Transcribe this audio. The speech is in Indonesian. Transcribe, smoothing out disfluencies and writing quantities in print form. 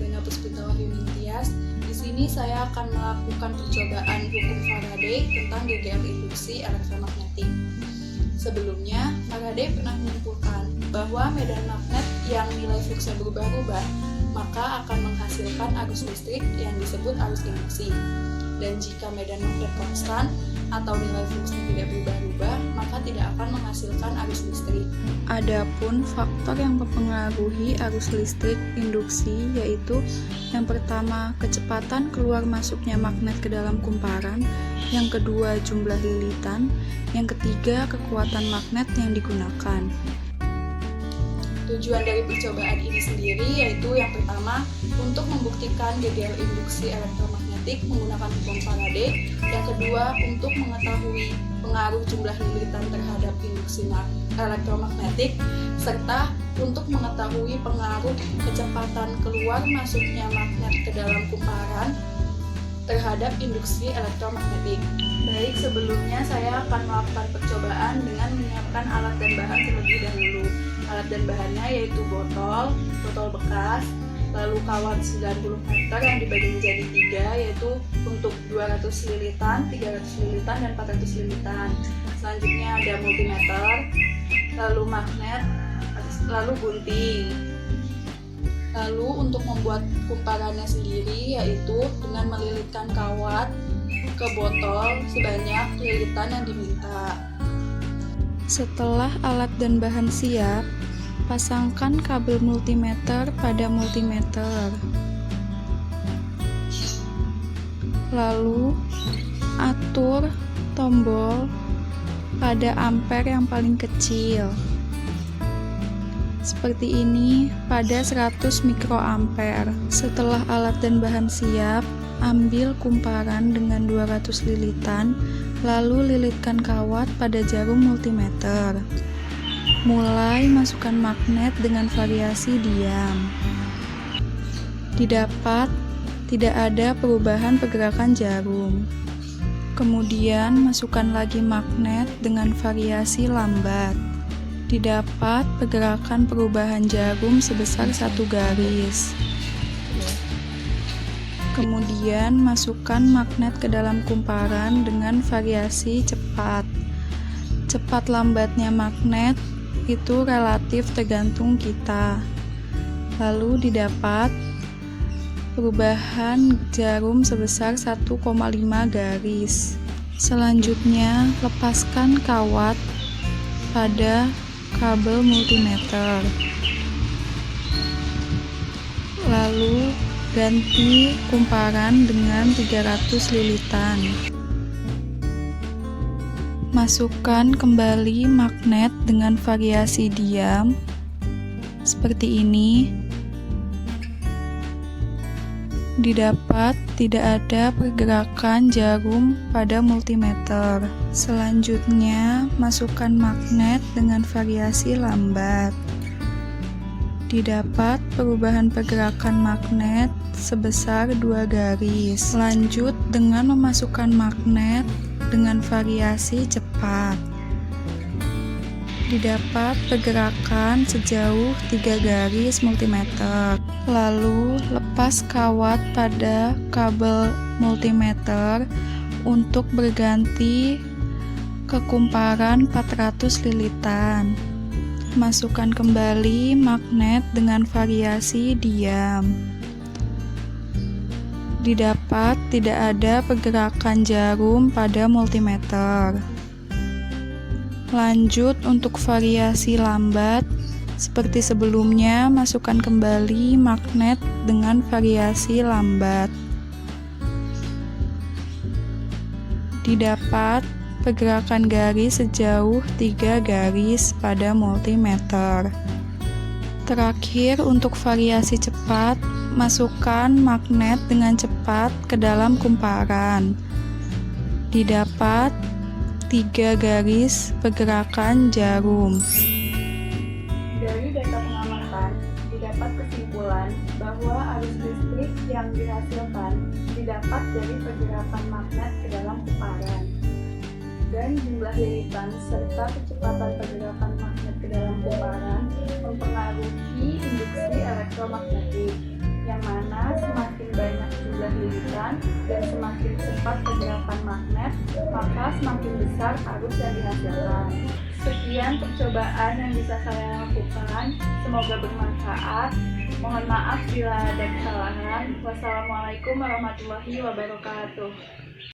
Sabana Puspita Yunintias. Di sini saya akan melakukan percobaan hukum Faraday tentang GGL induksi elektromagnetik. Sebelumnya, Faraday pernah menyimpulkan bahwa medan magnet yang nilai fluksnya berubah-ubah maka akan menghasilkan arus listrik yang disebut arus induksi. Dan jika medan magnet konstan atau nilai fluksnya tidak berubah-ubah, maka tidak akan menghasilkan arus listrik. Adapun faktor yang mempengaruhi arus listrik induksi yaitu yang pertama, kecepatan keluar masuknya magnet ke dalam kumparan, yang kedua, jumlah lilitan, yang ketiga, kekuatan magnet yang digunakan. Tujuan dari percobaan ini sendiri yaitu yang pertama, untuk membuktikan GGL induksi elektromagnetik menggunakan hukum Faraday, yang kedua, untuk mengetahui pengaruh jumlah lilitan terhadap induksi elektromagnetik, serta untuk mengetahui pengaruh kecepatan keluar masuknya magnet ke dalam kumparan terhadap induksi elektromagnetik. Baik, sebelumnya saya akan melakukan percobaan dengan menyiapkan alat dan bahan terlebih dahulu. Alat dan bahannya yaitu botol bekas, lalu kawat 90 meter yang dibagi menjadi 3, yaitu untuk 200 lilitan, 300 lilitan, dan 400 lilitan. Selanjutnya ada multimeter, lalu magnet, lalu gunting. Lalu untuk membuat kumparannya sendiri yaitu dengan melilitkan kawat ke botol sebanyak lilitan yang diminta. Setelah alat dan bahan siap, pasangkan kabel multimeter pada multimeter. Lalu atur tombol pada ampere yang paling kecil. Seperti ini pada 100 mikroampere. Setelah alat dan bahan siap, ambil kumparan dengan 200 lilitan, lalu lilitkan kawat pada jarum multimeter. Mulai masukkan magnet dengan variasi diam. Didapat tidak ada perubahan pergerakan jarum. Kemudian masukkan lagi magnet dengan variasi lambat. Didapat pergerakan perubahan jarum sebesar 1 garis. Kemudian masukkan magnet ke dalam kumparan dengan variasi cepat. Cepat lambatnya magnet itu relatif tergantung kita. Lalu didapat perubahan jarum sebesar 1,5 garis. Selanjutnya, lepaskan kawat pada kabel multimeter. Lalu ganti kumparan dengan 300 lilitan. Masukkan kembali magnet dengan variasi diam seperti ini. Didapat tidak ada pergerakan jarum pada multimeter. Selanjutnya, masukkan magnet dengan variasi lambat. Didapat perubahan pergerakan magnet sebesar 2 garis. Lanjut dengan memasukkan magnet dengan variasi cepat. Didapat pergerakan sejauh 3 garis multimeter. Lalu lepas kawat pada kabel multimeter untuk berganti ke kumparan 400 lilitan. Masukkan kembali magnet dengan variasi diam. Didapat tidak ada pergerakan jarum pada multimeter. Lanjut untuk variasi lambat, seperti sebelumnya, masukkan kembali magnet dengan variasi lambat. Didapat pergerakan garis sejauh 3 garis pada multimeter. Terakhir, untuk variasi cepat, masukkan magnet dengan cepat ke dalam kumparan. Didapat 3 garis pergerakan jarum. Dari data pengamatan, didapat kesimpulan bahwa arus listrik yang dihasilkan didapat dari pergerakan magnet ke dalam kumparan. Dan jumlah lilitan serta kecepatan pergerakan magnet ke dalam kumparan mempengaruhi induksi elektromagnetik, yang mana lilitan dan semakin cepat pergerakan magnet, maka semakin besar arus yang dihasilkan. Sekian percobaan yang bisa saya lakukan, semoga bermanfaat. Mohon maaf bila ada kesalahan. Wassalamualaikum warahmatullahi wabarakatuh.